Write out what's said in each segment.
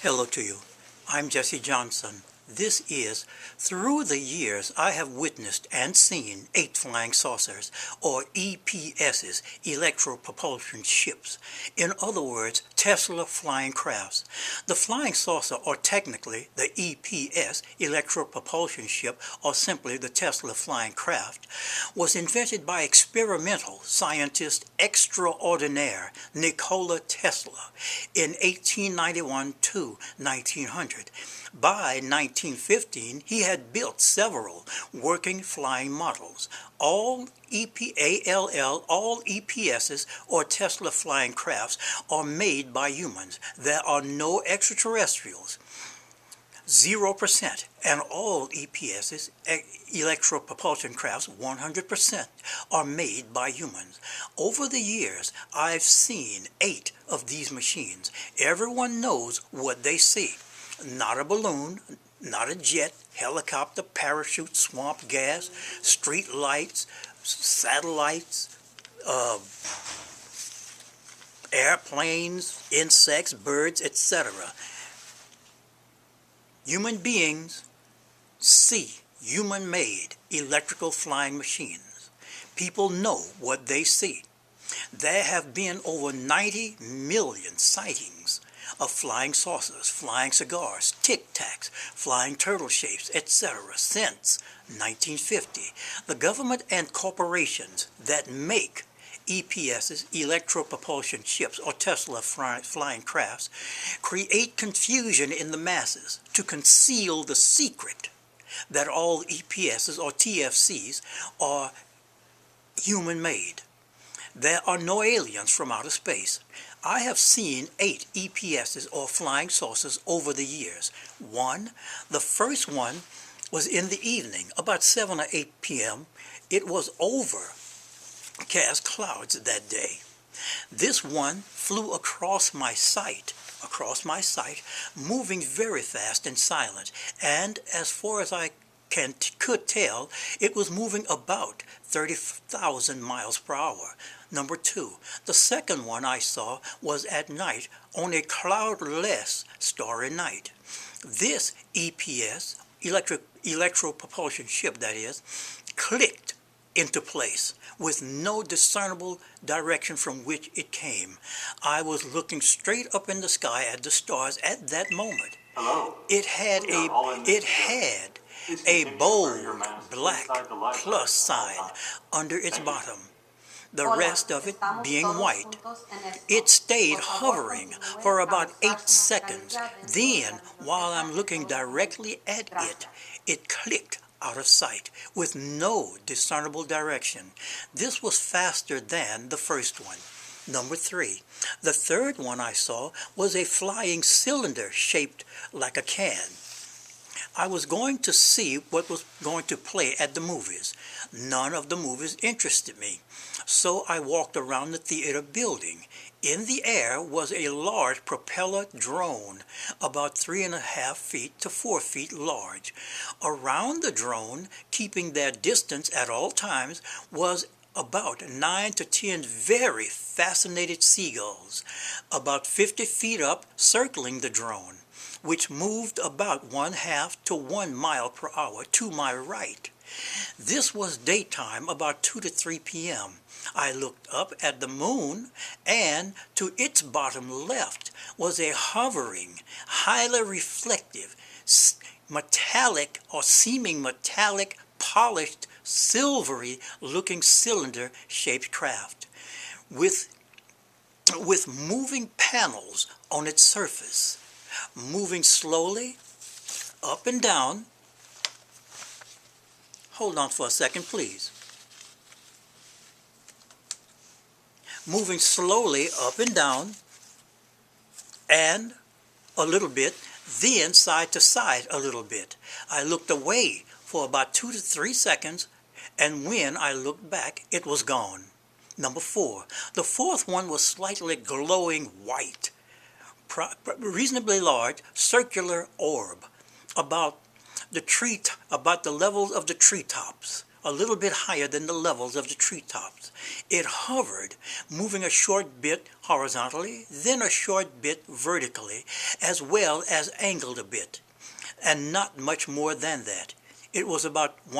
Hello to you. I'm Jesse Johnson. This is, through the years, I have witnessed and seen 8 flying saucers, or EPSs, Electro-Propulsion ships. In other words, Tesla flying crafts. The flying saucer, or technically the EPS, Electro-Propulsion ship, or simply the Tesla flying craft, was invented by experimental scientist extraordinaire Nikola Tesla in 1891 to 1900. By 1915, he had built several working flying models. All EPSs, or Tesla flying crafts, are made by humans. There are no extraterrestrials. 0%, and all EPSs, electro-propulsion crafts, 100%, are made by humans. Over the years, I've seen 8 of these machines. Everyone knows what they see. Not a balloon, not a jet, helicopter, parachute, swamp gas, street lights, satellites, airplanes, insects, birds, etc. Human beings see human-made electrical flying machines. People know what they see. There have been over 90 million sightings of flying saucers, flying cigars, tic-tacs, flying turtle shapes, etc. since 1950. The government and corporations that make EPSs, electro-propulsion ships, or Tesla flying crafts, create confusion in the masses to conceal the secret that all EPSs, or TFCs, are human-made. There are no aliens from outer space. I have seen 8 EPSs, or flying saucers, over the years. The first one was in the evening, about 7 or 8 p.m. It was overcast clouds that day. This one flew across my sight, moving very fast and silent, and as far as I could tell, it was moving about 30,000 miles per hour. Number 2, the second one I saw was at night on a cloudless starry night. This EPS, electro-propulsion ship that is, clicked into place with no discernible direction from which it came. I was looking straight up in the sky at the stars at that moment. Hello. It had a bold black plus sign under its bottom, the rest of it being white. It stayed hovering for about 8 seconds. Then, while I'm looking directly at it, it clicked out of sight with no discernible direction. This was faster than the first one. Number 3, the third one I saw was a flying cylinder shaped like a can. I was going to see what was going to play at the movies. None of the movies interested me, so I walked around the theater building. In the air was a large propeller drone, about 3.5 feet to 4 feet large. Around the drone, keeping their distance at all times, was about 9 to 10 very fascinated seagulls, about 50 feet up, circling the drone, which moved about 1/2 to 1 mile per hour to my right. This was daytime, about 2 to 3 p.m. I looked up at the moon, and to its bottom left was a hovering, highly reflective, metallic or seeming metallic, polished, silvery-looking cylinder-shaped craft with moving panels on its surface, moving slowly up and down. Hold on for a second, please. Moving slowly up and down, and a little bit, then side to side a little bit. I looked away for about 2 to 3 seconds, and when I looked back, it was gone. Number 4, the fourth one was slightly glowing white, reasonably large, circular orb, about the levels of the treetops, a little bit higher than the levels of the treetops. It hovered, moving a short bit horizontally, then a short bit vertically, as well as angled a bit, and not much more than that. It was about it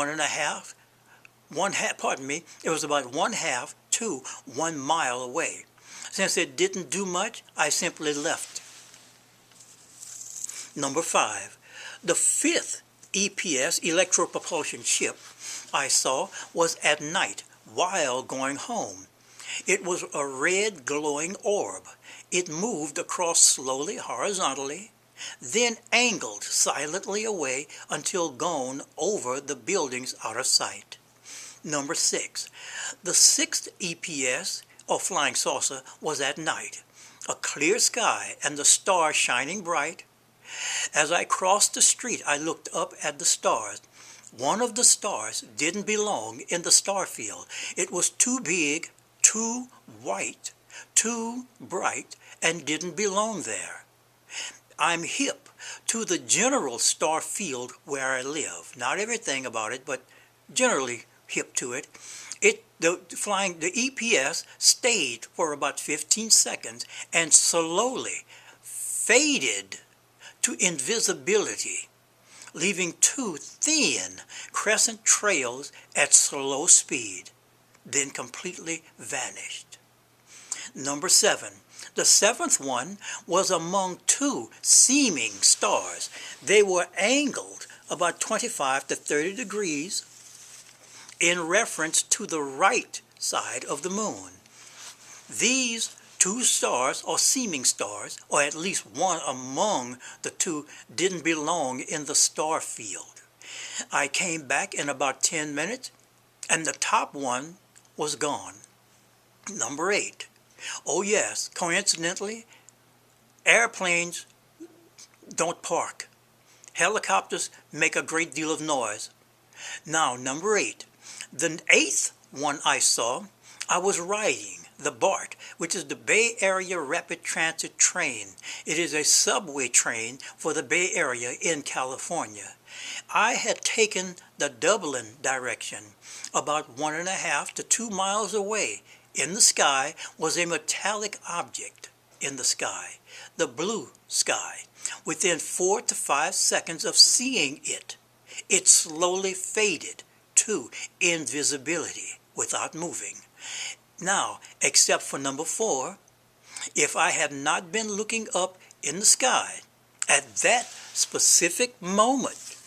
was about 1/2 to 1 mile away. Since it didn't do much, I simply left. Number 5. The 5th EPS, Electro-Propulsion ship, I saw was at night while going home. It was a red glowing orb. It moved across slowly horizontally, then angled silently away until gone over the buildings out of sight. Number 6. The 6th EPS, or flying saucer, was at night. A clear sky and the stars shining bright. As I crossed the street, I looked up at the stars. One of the stars didn't belong in the star field. It was too big, too white, too bright, and didn't belong there. I'm hip to the general star field where I live. Not everything about it, but generally hip to it. The EPS stayed for about 15 seconds and slowly faded to invisibility, leaving 2 thin crescent trails at slow speed, then completely vanished. Number 7. The 7th one was among 2 seeming stars. They were angled about 25 to 30 degrees in reference to the right side of the moon. These 2 stars, or seeming stars, or at least one among the 2, didn't belong in the star field. I came back in about 10 minutes, and the top one was gone. Number 8. Oh yes, coincidentally, airplanes don't park. Helicopters make a great deal of noise. Now, number 8. The 8th one I saw, I was riding the BART, which is the Bay Area Rapid Transit Train. It is a subway train for the Bay Area in California. I had taken the Dublin direction. About 1.5 to 2 miles away in the sky was a metallic object in the sky, the blue sky. Within 4 to 5 seconds of seeing it, it slowly faded to invisibility without moving. Now, except for number 4, if I had not been looking up in the sky at that specific moment,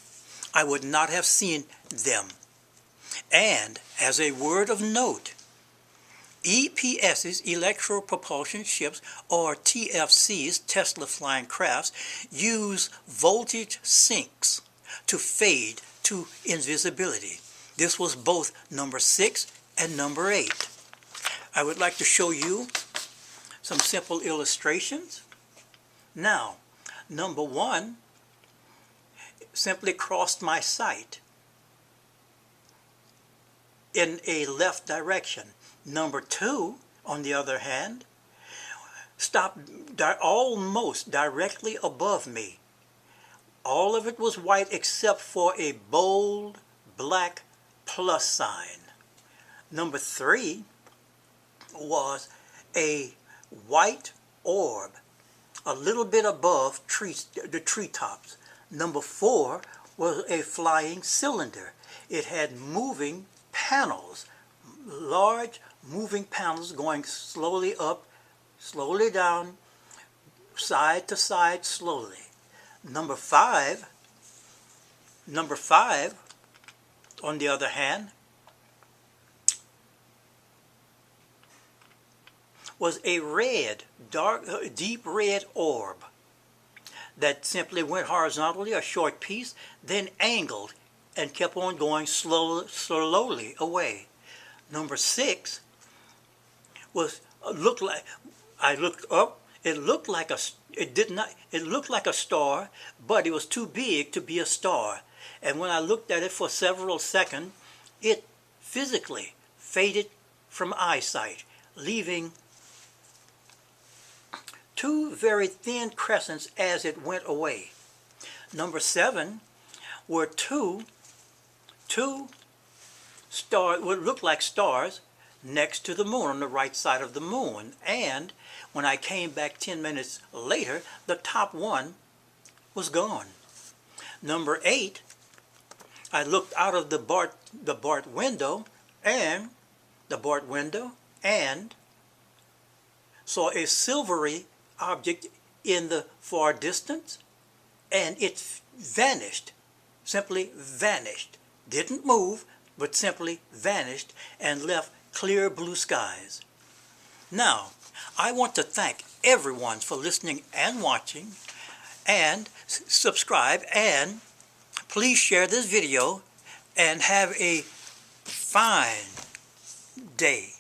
I would not have seen them. And as a word of note, EPS's, Electro-Propulsion ships, or TFC's, Tesla flying crafts, use voltage sinks to fade to invisibility. This was both number 6 and number 8. I would like to show you some simple illustrations. Now, number 1 simply crossed my sight in a left direction. Number 2, on the other hand, stopped almost directly above me. All of it was white except for a bold black plus sign. Number 3 was a white orb a little bit above the treetops. Number 4 was a flying cylinder. It had moving panels, large moving panels going slowly up, slowly down, side to side, slowly. Number 5, on the other hand, was a red, deep red orb that simply went horizontally a short piece, then angled and kept on going slowly away. Number 6 was looked like, I looked up, it looked like a star, but it was too big to be a star. And when I looked at it for several seconds, it physically faded from eyesight, leaving 2 very thin crescents as it went away. Number 7 were two what looked like stars next to the moon, on the right side of the moon. And when I came back 10 minutes later, the top one was gone. Number 8, I looked out of the BART window and saw a silvery object in the far distance, and it vanished, simply vanished. Didn't move, but simply vanished and left clear blue skies. Now, I want to thank everyone for listening and watching, and subscribe, and please share this video, and have a fine day.